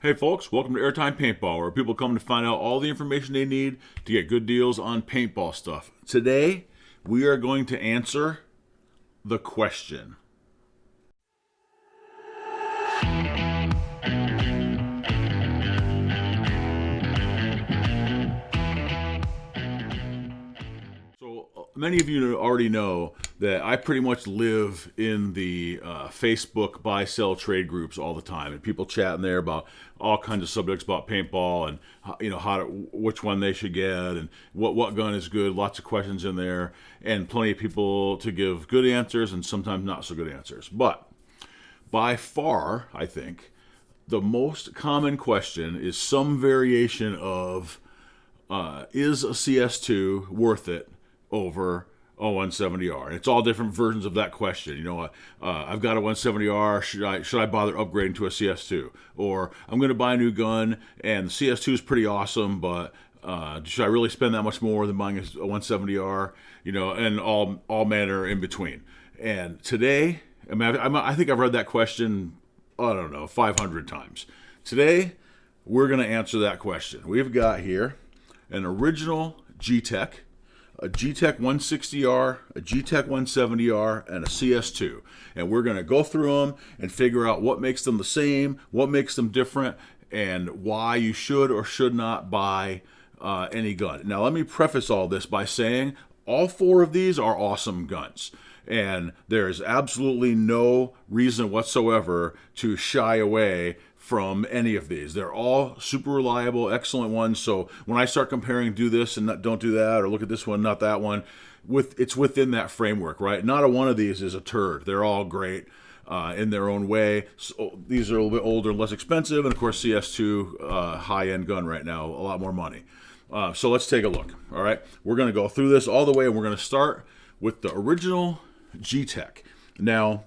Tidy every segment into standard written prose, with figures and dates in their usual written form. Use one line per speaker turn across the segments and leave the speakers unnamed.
Hey folks, welcome to Airtime Paintball, where people come to find out all the information they need to get good deals on paintball stuff. Today, we are going to answer the question. Many of you already know that I pretty much live in the Facebook buy, sell, trade groups all the time, and people chatting there about all kinds of subjects about paintball and which one they should get and what gun is good. Lots of questions in there, and plenty of people to give good answers and sometimes not so good answers. But by far, I think the most common question is some variation of is a CS2 worth it over a 170R? And it's all different versions of that question. I've got a 170R. Should I bother upgrading to a CS2? Or I'm going to buy a new gun, and the CS2 is pretty awesome, but should I really spend that much more than buying a 170R? And all manner in between. And today, I think I've read that question, 500 times. Today, we're going to answer that question. We've got here an original Gtech, a Gtek 160R, a Gtek 170R, and a CS2. And we're going to go through them and figure out what makes them the same, what makes them different, and why you should or should not buy any gun. Now, let me preface all this by saying all four of these are awesome guns. And there's absolutely no reason whatsoever to shy away from any of these. They're all super reliable, excellent ones. So when I start comparing, do this and don't do that, or look at this one, not that one, it's within that framework, right? Not a one of these is a turd. They're all great in their own way. So these are a little bit older, less expensive, and of course CS2, high-end gun right now, a lot more money. So let's take a look. All right, we're going to go through this all the way, and we're going to start with the original Gtech. Now,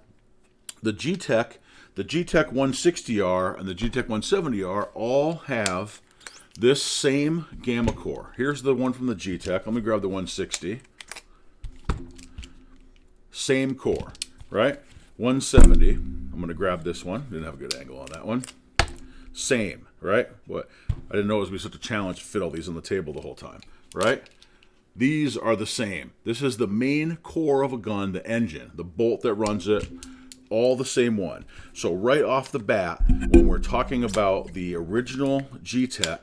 the Gtech 160R and the Gtek 170R all have this same gamma core. Here's the one from the Gtek. Let me grab the 160. Same core, right? 170. I'm going to grab this one. Didn't have a good angle on that one. Same, right? What? I didn't know it was going to be such a challenge to fit all these on the table the whole time, right? These are the same. This is the main core of a gun, the engine, the bolt that runs it, all the same one. So right off the bat, when we're talking about the original Gtech,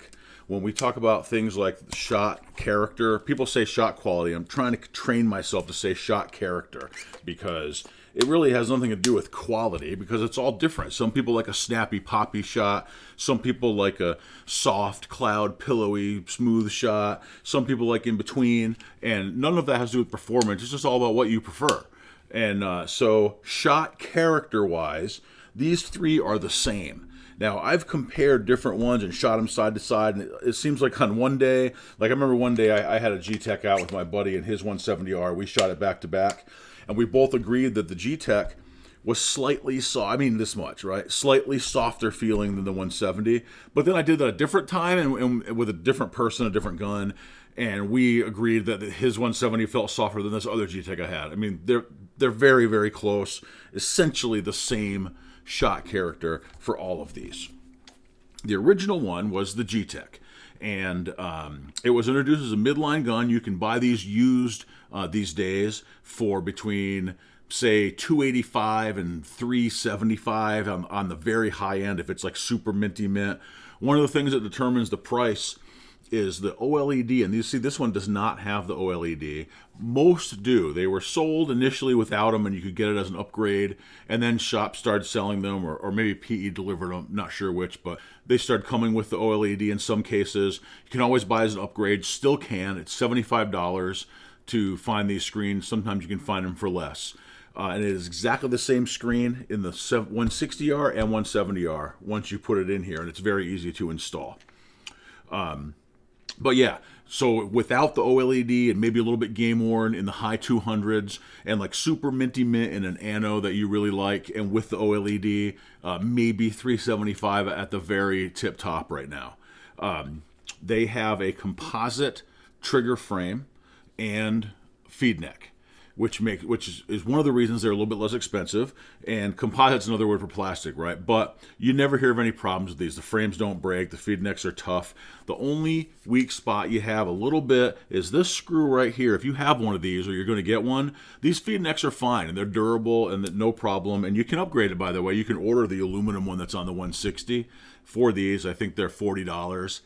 when we talk about things like shot character, people say shot quality. I'm trying to train myself to say shot character because it really has nothing to do with quality because it's all different. Some people like a snappy, poppy shot. Some people like a soft, cloud, pillowy, smooth shot. Some people like in between. And none of that has to do with performance. It's just all about what you prefer. And so shot character-wise, these three are the same. Now, I've compared different ones and shot them side to side, and it seems like on one day, like I remember one day I had a Gtek out with my buddy and his 170R. We shot it back to back, and we both agreed that the Gtek was slightly this much, right? Slightly softer feeling than the 170. But then I did that a different time and with a different person, a different gun, and we agreed that his 170 felt softer than this other Gtek I had. I mean, they're very, very close. Essentially the same shot character for all of these. The original one was the Gtek, and it was introduced as a midline gun. You can buy these used these days for between, say, $285 and $375 on the very high end if it's like super minty mint. One of the things that determines the price is the OLED, and you see this one does not have the OLED. Most do. They were sold initially without them, and you could get it as an upgrade, and then shops started selling them, or maybe PE delivered them, not sure which, but they started coming with the OLED in some cases. You can always buy as an upgrade, still can. It's $75 to find these screens. Sometimes you can find them for less. And it is exactly the same screen in the 160R and 170R once you put it in here, and it's very easy to install. But yeah, so without the OLED and maybe a little bit game worn in the high 200s and like super minty mint in an ano that you really like, and with the OLED, maybe 375 at the very tip top right now. They have a composite trigger frame and feed neck. which is one of the reasons they're a little bit less expensive. And composite's another word for plastic, right? But you never hear of any problems with these. The frames don't break. The feed necks are tough. The only weak spot you have a little bit is this screw right here. If you have one of these or you're going to get one, these feed necks are fine and they're durable and no problem. And you can upgrade it, by the way. You can order the aluminum one that's on the 160 for these. I think they're $40.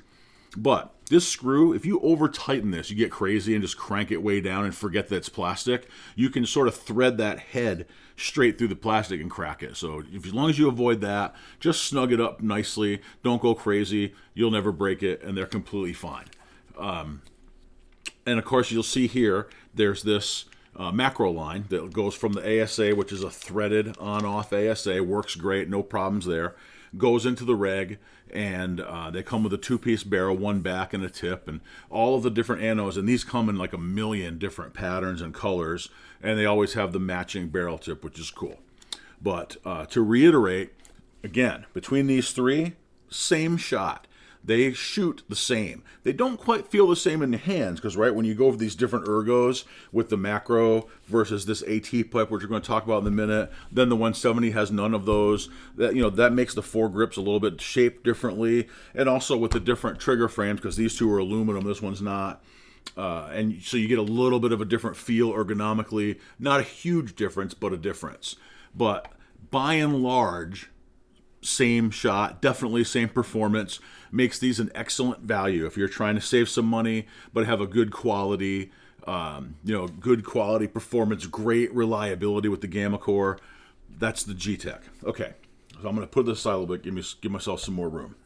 But this screw, if you over tighten this, you get crazy and just crank it way down and forget that it's plastic, you can sort of thread that head straight through the plastic and crack it. So as long as you avoid that, just snug it up nicely. Don't go crazy. You'll never break it, and they're completely fine. And of course, you'll see here, there's this macro line that goes from the ASA, which is a threaded on-off ASA, works great, no problems there, goes into the reg, and they come with a 2-piece barrel, 1 back and a tip, and all of the different anodes, and these come in like a million different patterns and colors, and they always have the matching barrel tip, which is cool. But to reiterate, again, between these three, same shot. They shoot the same. They don't quite feel the same in the hands because, right, when you go over these different ergos with the macro versus this AT pipe, which we're going to talk about in a minute, then the 170 has none of those. That makes the foregrips a little bit shaped differently, and also with the different trigger frames because these two are aluminum, this one's not. And so you get a little bit of a different feel ergonomically. Not a huge difference, but a difference. But by and large, same shot, definitely same performance, makes these an excellent value if you're trying to save some money but have a good quality, good quality performance, great reliability with the Gamma Core. That's the Gtech. Okay, so I'm going to put this aside a little bit, give myself some more room.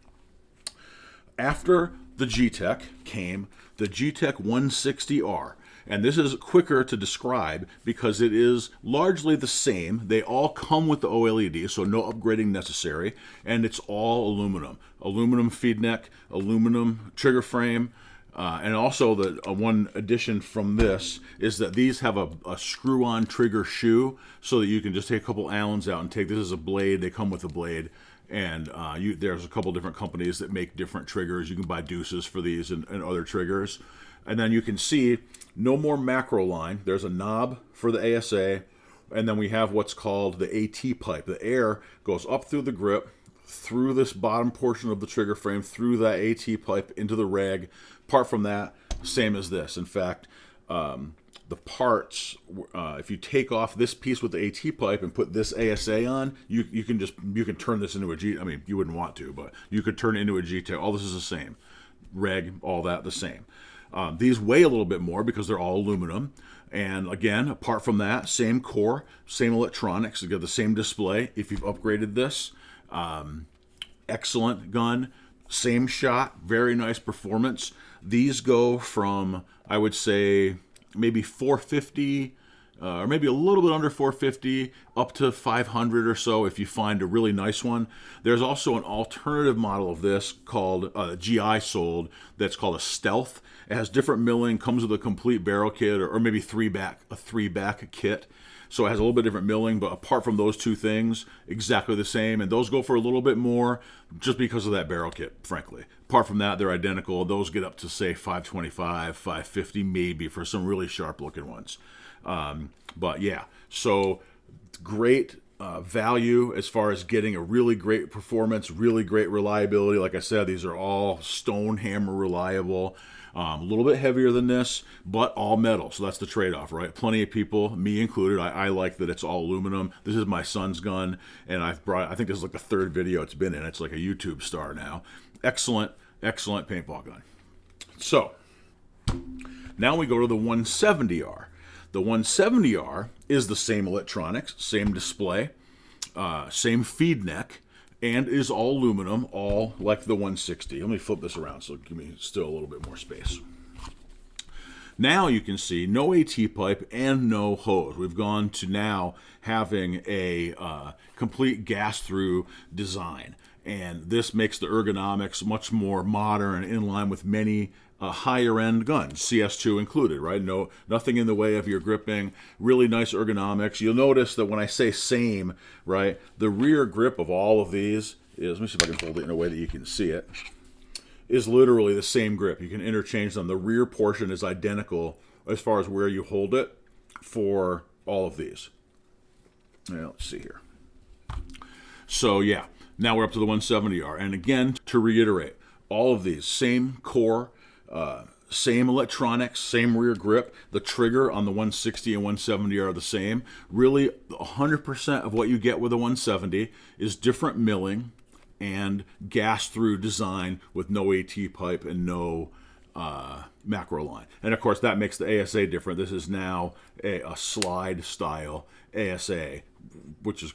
After the Gtech came the Gtech 160R. And this is quicker to describe because it is largely the same. They all come with the OLED, so no upgrading necessary. And it's all aluminum. Aluminum feed neck, aluminum trigger frame. And also the one addition from this is that these have a screw-on trigger shoe so that you can just take a couple Allens out and take this as a blade. They come with a blade. And there's a couple different companies that make different triggers. You can buy deuces for these and other triggers. And then you can see no more macro line. There's a knob for the ASA, and then we have what's called the AT pipe. The air goes up through the grip, through this bottom portion of the trigger frame, through that AT pipe into the reg. Apart from that, same as this. In fact, the parts, if you take off this piece with the AT pipe and put this ASA on, you can turn this into a G. I mean, you wouldn't want to, but you could turn it into a Gtek. All this is the same. Reg, all that the same. These weigh a little bit more because they're all aluminum. And again, apart from that, same core, same electronics. You got the same display if you've upgraded this. Excellent gun, same shot, very nice performance. These go from, I would say, maybe 450 or maybe a little bit under 450 up to 500 or so if you find a really nice one. There's also an alternative model of this called GI sold that's called a Stealth. It has different milling, comes with a complete barrel kit or maybe a three back kit. So it has a little bit different milling, but apart from those two things, exactly the same. And those go for a little bit more just because of that barrel kit, frankly. Apart from that, they're identical. Those get up to, say, 525, 550 maybe for some really sharp-looking ones. But yeah, so great value as far as getting a really great performance, really great reliability. Like I said, these are all stone hammer reliable. A little bit heavier than this, but all metal. So that's the trade-off, right? Plenty of people, me included, I like that it's all aluminum. This is my son's gun, and I think this is like the third video it's been in. It's like a YouTube star now. Excellent, excellent paintball gun. So now we go to the 170R. The 170R is the same electronics, same display, same feed neck, and is all aluminum, all like the 160. Let me flip this around so give me still a little bit more space. Now you can see no AT pipe and no hose. We've gone to now having a complete gas-through design. And this makes the ergonomics much more modern and in line with many higher-end guns, CS2 included, right? Nothing in the way of your gripping, really nice ergonomics. You'll notice that when I say same, right, the rear grip of all of these is, let me see if I can hold it in a way that you can see it, is literally the same grip. You can interchange them. The rear portion is identical as far as where you hold it, for all of these. Yeah, let's see here. So yeah, now we're up to the 170R. And again, to reiterate, all of these, same core, same electronics, same rear grip. The trigger on the 160 and 170 are the same. Really, 100% of what you get with a 170 is different milling and gas-through design with no AT pipe and no macro line. And of course, that makes the ASA different. This is now a slide style ASA, which is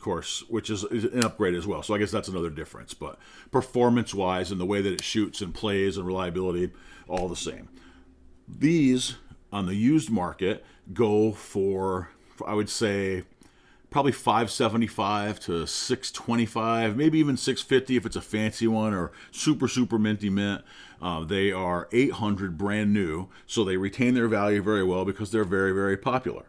an upgrade as well. So I guess that's another difference. But performance-wise and the way that it shoots and plays and reliability, all the same. These on the used market go for I would say, probably $575 to $625, maybe even $650 if it's a fancy one or super minty mint. They are $800 brand new, so they retain their value very well because they're very popular.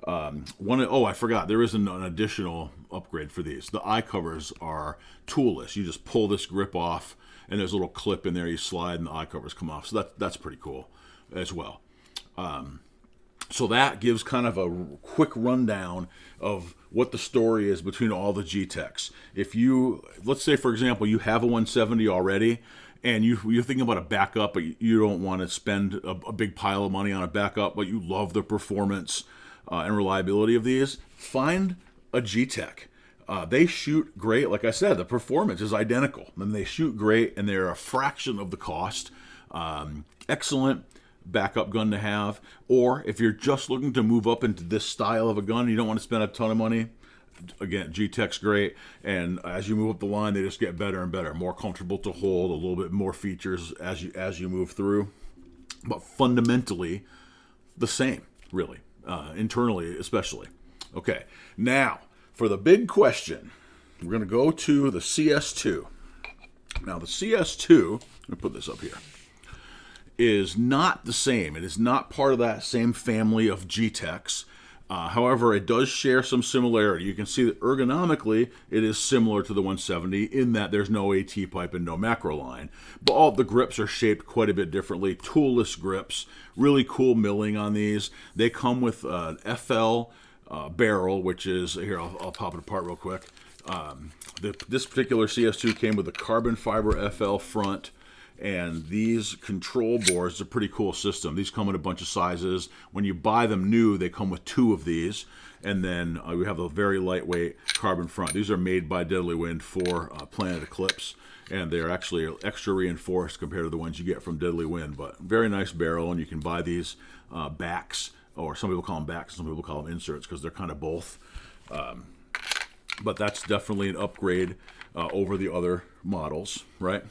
I forgot, there is an additional upgrade for these. The eye covers are toolless. You just pull this grip off, and there's a little clip in there. You slide, and the eye covers come off. So that's pretty cool as well. So that gives kind of a quick rundown of what the story is between all the Gtechs. If let's say, for example, you have a 170 already, and you're thinking about a backup, but you don't want to spend a big pile of money on a backup, but you love the performance and reliability of these, find a Gtech. They shoot great. Like I said, the performance is identical, and they shoot great, and they're a fraction of the cost. Excellent backup gun to have. Or if you're just looking to move up into this style of a gun, you don't want to spend a ton of money, again, Gtech's great, and as you move up the line, they just get better and better, more comfortable to hold, a little bit more features as you move through, but fundamentally the same, really, internally especially. Okay, now for the big question, we're going to go to the CS2. Now the CS2, let me put this up here, is not the same. It is not part of that same family of Gtechs. However, it does share some similarity. You can see that ergonomically, it is similar to the 170 in that there's no AT pipe and no macro line. But all the grips are shaped quite a bit differently. Toolless grips, really cool milling on these. They come with an FL barrel, which is, here, I'll pop it apart real quick. This particular CS2 came with a carbon fiber FL front, and these control boards are a pretty cool system. These come in a bunch of sizes. When you buy them new, they come with 2 of these. And then we have a very lightweight carbon front. These are made by Deadly Wind for Planet Eclipse, and they're actually extra reinforced compared to the ones you get from Deadly Wind. But very nice barrel, and you can buy these backs, or some people call them backs, some people call them inserts, because they're kind of both. But that's definitely an upgrade over the other models, right?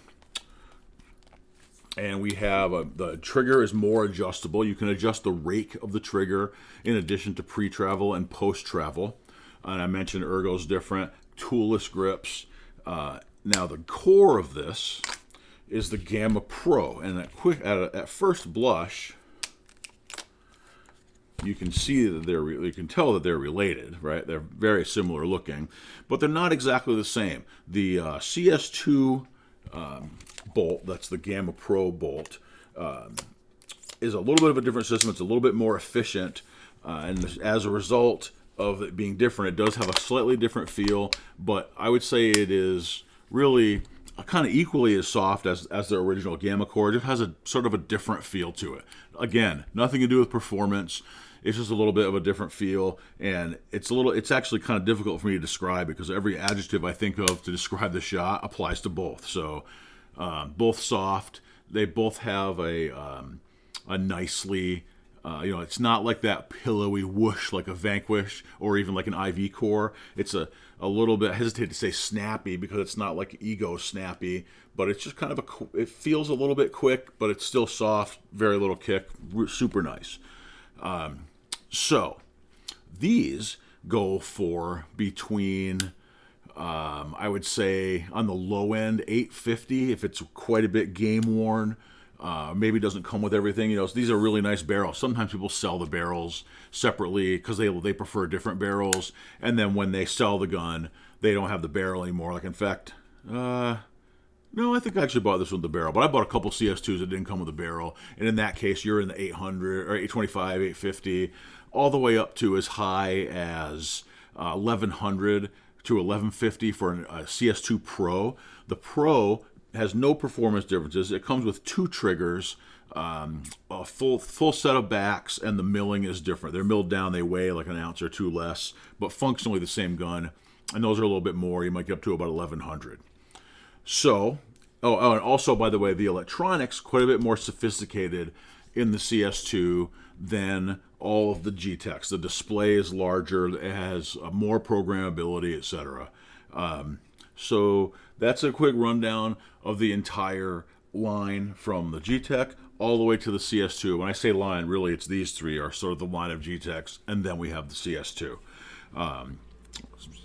And we have the trigger is more adjustable. You can adjust the rake of the trigger in addition to pre-travel and post-travel. And I mentioned ergo's different, toolless grips. Now the core of this is the Gamma Pro, and at first blush, you can see that you can tell that they're related, right? They're very similar looking, but they're not exactly the same. The CS2 bolt, that's the Gamma Pro bolt, is a little bit of a different system. It's a little bit more efficient, and as a result of it being different, it does have a slightly different feel, but I would say it is really kind of equally as soft as the original Gamma Core. It just has a sort of a different feel to it. Again, nothing to do with performance. It's just a little bit of a different feel, and it's actually kind of difficult for me to describe because every adjective I think of to describe the shot applies to both. So both soft. They both have a nicely, it's not like that pillowy whoosh like a Vanquish or even like an IV Core. It's a little bit, I hesitate to say snappy because it's not like Ego snappy, but it's just kind of it feels a little bit quick, but it's still soft, very little kick, super nice. So these go for between, I would say on the low end, $850 if it's quite a bit game worn. Maybe doesn't come with everything. So these are really nice barrels. Sometimes people sell the barrels separately because they prefer different barrels, and then when they sell the gun, they don't have the barrel anymore. Like in fact, No, I think I actually bought this with the barrel, but I bought a couple CS2s that didn't come with a barrel, and in that case, you're in the 800 or 825, 850, all the way up to as high as 1100 to 1150 for a CS2 Pro. The Pro has no performance differences. It comes with 2 triggers, a full set of backs, and the milling is different. They're milled down, they weigh like an ounce or 2 less, but functionally the same gun. And those are a little bit more. You might get up to about 1100. So, and also, by the way, the electronics quite a bit more sophisticated in the CS2 than all of the Gtechs. The display is larger, it has more programmability, etc. So that's a quick rundown of the entire line from the Gtek all the way to the CS2. When I say line, really it's these 3 are sort of the line of Gtechs, and then we have the CS2.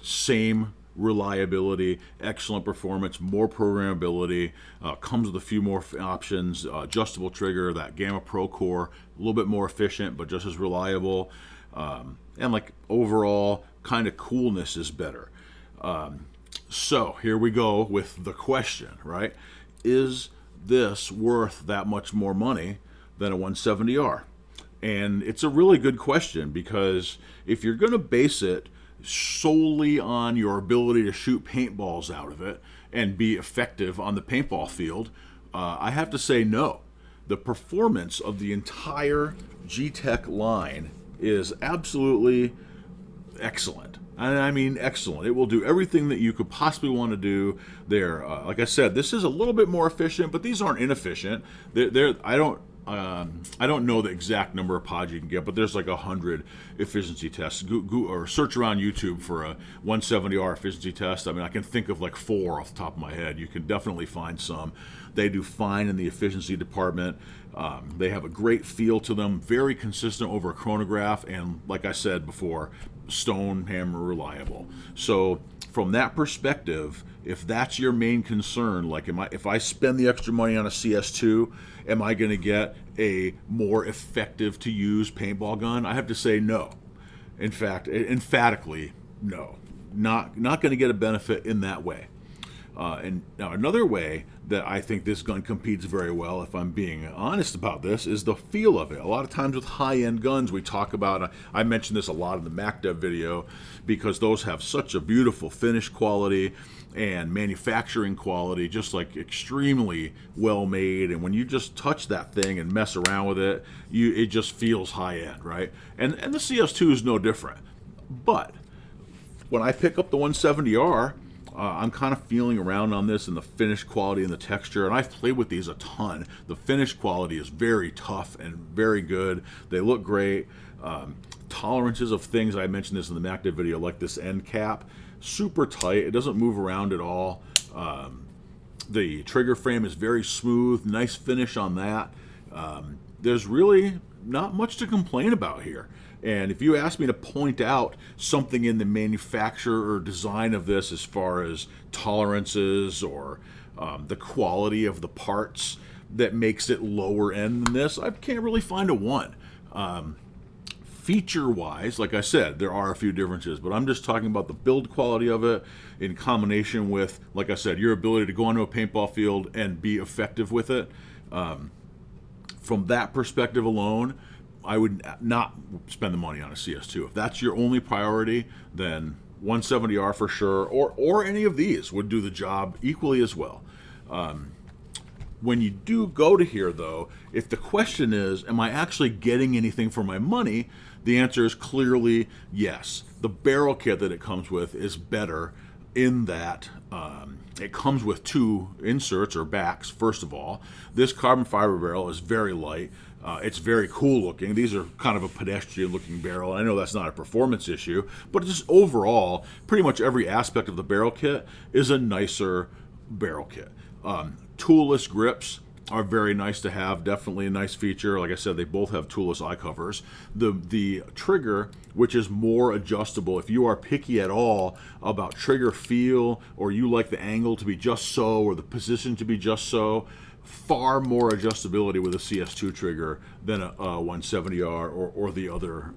Same reliability, excellent performance, more programmability, comes with a few more options, adjustable trigger, that Gamma Pro core, a little bit more efficient, but just as reliable, and like overall kind of coolness is better. So here we go with the question, right? Is this worth that much more money than a 170R? And it's a really good question, because if you're going to base it solely on your ability to shoot paintballs out of it and be effective on the paintball field, I have to say no. The performance of the entire Gtek line is absolutely excellent. And I mean excellent. It will do everything that you could possibly want to do there. Like I said, this is a little bit more efficient, but these aren't inefficient. I don't know the exact number of pods you can get, but there's like 100 efficiency tests. Go or search around YouTube for a 170R efficiency test. I mean, I can think of like 4 off the top of my head. You can definitely find some. They do fine in the efficiency department. They have a great feel to them, very consistent over a chronograph, and like I said before, stone hammer reliable. So from that perspective, if that's your main concern, like if I spend the extra money on a CS2, am I going to get a more effective to use paintball gun? I have to say no. In fact, emphatically no. Not going to get a benefit in that way. And now another way that I think this gun competes very well, if I'm being honest about this, is the feel of it. A lot of times with high-end guns, we talk about, I mentioned this a lot in the MacDev video, because those have such a beautiful finish quality and manufacturing quality, just like extremely well made. And when you just touch that thing and mess around with it, it just feels high-end, right? And the CS2 is no different. But when I pick up the 170R, I'm kind of feeling around on this and the finish quality and the texture, and I've played with these a ton. The finish quality is very tough and very good. They look great. Tolerances of things, I mentioned this in the MacDev video, like this end cap, super tight. It doesn't move around at all. The trigger frame is very smooth, nice finish on that. There's really not much to complain about here. And if you ask me to point out something in the manufacture or design of this as far as tolerances or the quality of the parts that makes it lower end than this, I can't really find a one. Feature-wise, like I said, there are a few differences, but I'm just talking about the build quality of it in combination with, like I said, your ability to go onto a paintball field and be effective with it. From that perspective alone, I would not spend the money on a CS2. If that's your only priority, then 170R for sure, or any of these would do the job equally as well. When you do go to here, though, if the question is, am I actually getting anything for my money, the answer is clearly yes. The barrel kit that it comes with is better in that it comes with 2 inserts or backs, first of all. This carbon fiber barrel is very light. It's very cool looking. These are kind of a pedestrian looking barrel. I know that's not a performance issue, but just overall, pretty much every aspect of the barrel kit is a nicer barrel kit. Toolless grips are very nice to have, definitely a nice feature. Like I said, they both have toolless eye covers. The trigger, which is more adjustable, if you are picky at all about trigger feel, or you like the angle to be just so, or the position to be just so, far more adjustability with a CS2 trigger than a 170R or the other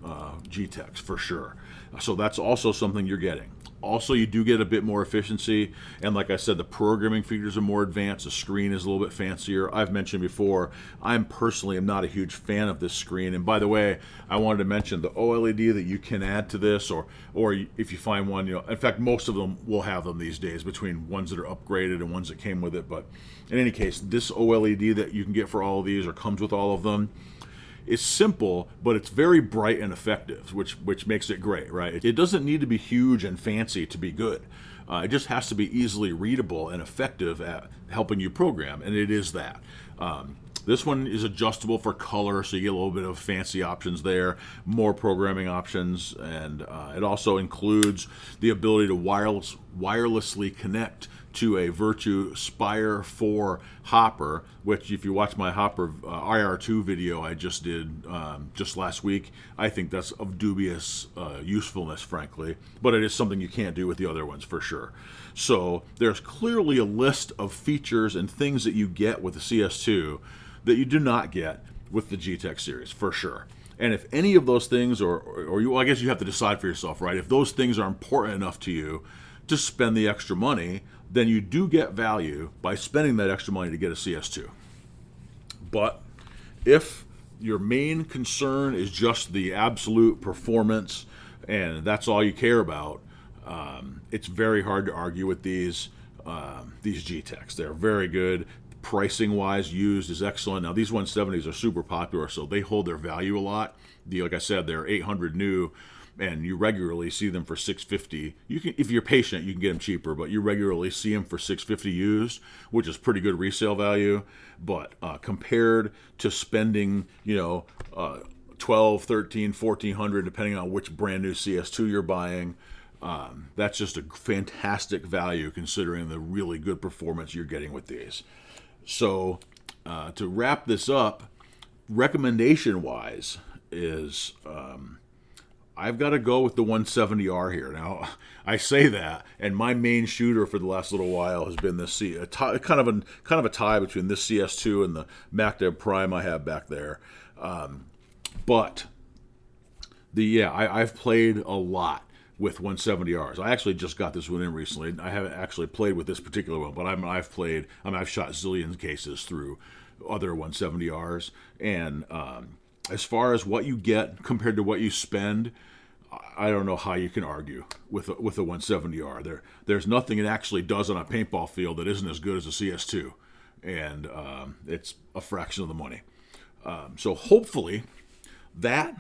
Gtechs for sure. So that's also something you're getting. Also, you do get a bit more efficiency, and like I said, the programming features are more advanced. The screen is a little bit fancier. I've mentioned before, I'm personally am not a huge fan of this screen. And by the way, I wanted to mention the OLED that you can add to this, or if you find one, in fact, most of them will have them these days, between ones that are upgraded and ones that came with it. But in any case, this OLED that you can get for all of these, or comes with all of them, it's simple, but it's very bright and effective, which makes it great, right? It doesn't need to be huge and fancy to be good. It just has to be easily readable and effective at helping you program, and it is that. This one is adjustable for color, so you get a little bit of fancy options there, more programming options, and it also includes the ability to wirelessly connect to a Virtue Spire 4 hopper, which if you watch my hopper IR2 video I just did just last week, I think that's of dubious usefulness, frankly, but it is something you can't do with the other ones for sure. So there's clearly a list of features and things that you get with the CS2 that you do not get with the Gtech series, for sure. And if any of those things, or you, well, I guess you have to decide for yourself, right? If those things are important enough to you to spend the extra money, then you do get value by spending that extra money to get a CS2. But if your main concern is just the absolute performance and that's all you care about, it's very hard to argue with these Gtechs. They're very good. Pricing wise, used is excellent. Now these 170s are super popular, so they hold their value a lot. Like I said, they're 800 new, and you regularly see them for 650. You can, if you're patient, you can get them cheaper, but you regularly see them for 650 used, which is pretty good resale value. But compared to spending, 12, 13, 1400, depending on which brand new CS2 you're buying, that's just a fantastic value considering the really good performance you're getting with these. So to wrap this up, recommendation-wise is I've got to go with the 170R here. Now, I say that, and my main shooter for the last little while has been this kind of a tie between this CS2 and the MacDev Prime I have back there. But I've played a lot with 170Rs. I actually just got this one in recently. I haven't actually played with this particular one, but I've shot zillions cases through other 170Rs, and as far as what you get compared to what you spend, I don't know how you can argue with a 170R. There's nothing it actually does on a paintball field that isn't as good as a CS2, and it's a fraction of the money. So hopefully that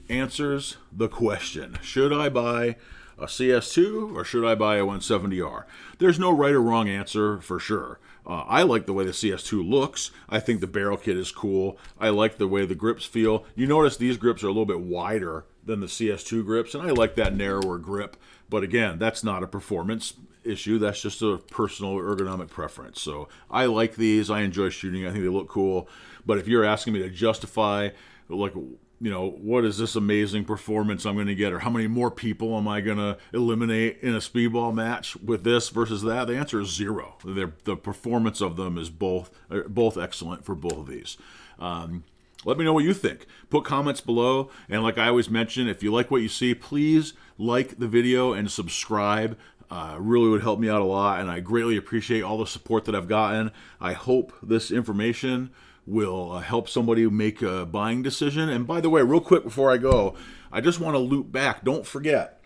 answers the question. Should I buy a CS2 or should I buy a 170R? There's no right or wrong answer for sure. I like the way the CS2 looks. I think the barrel kit is cool. I like the way the grips feel. You notice these grips are a little bit wider than the CS2 grips, and I like that narrower grip. But again, that's not a performance issue. That's just a personal ergonomic preference. So I like these. I enjoy shooting. I think they look cool. But if you're asking me to justify, like, what is this amazing performance I'm going to get, or how many more people am I going to eliminate in a speedball match with this versus that? The answer is zero. The performance of them is both excellent for both of these. Let me know what you think. Put comments below, and like I always mention, if you like what you see, please like the video and subscribe. Really would help me out a lot, and I greatly appreciate all the support that I've gotten. I hope this information will help somebody make a buying decision. And by the way, real quick before I go, I just want to loop back. Don't forget,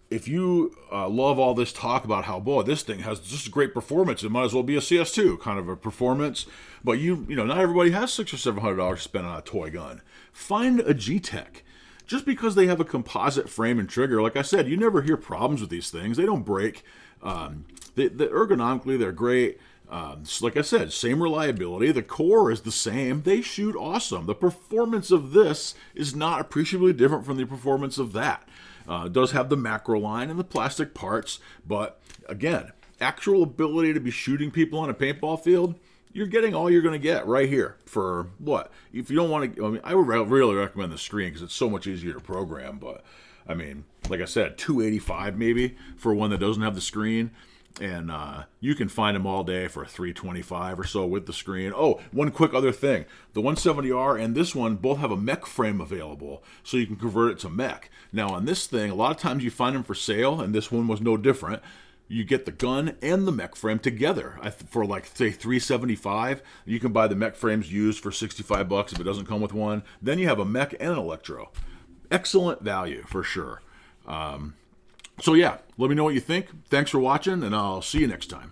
if you love all this talk about how, boy, this thing has just great performance, it might as well be a CS2 kind of a performance, but not everybody has $600 or $700 to spend on a toy gun. Find a Gtech. Just because they have a composite frame and trigger, like I said, you never hear problems with these things. They don't break. Ergonomically, they're great. Like I said, same reliability. The core is the same. They shoot awesome. The performance of this is not appreciably different from the performance of that. It does have the macro line and the plastic parts, but again, actual ability to be shooting people on a paintball field, you're getting all you're going to get right here for what? If you don't want to, I would really recommend the screen because it's so much easier to program, but like I said, $285 maybe for one that doesn't have the screen. And you can find them all day for $325 or so with the screen. Oh, one quick other thing. The 170R and this one both have a mech frame available, so you can convert it to mech. Now on this thing, a lot of times you find them for sale, and this one was no different. You get the gun and the mech frame together for like, say, $375. You can buy the mech frames used for $65 if it doesn't come with one. Then you have a mech and an electro. Excellent value for sure. So yeah, let me know what you think. Thanks for watching, and I'll see you next time.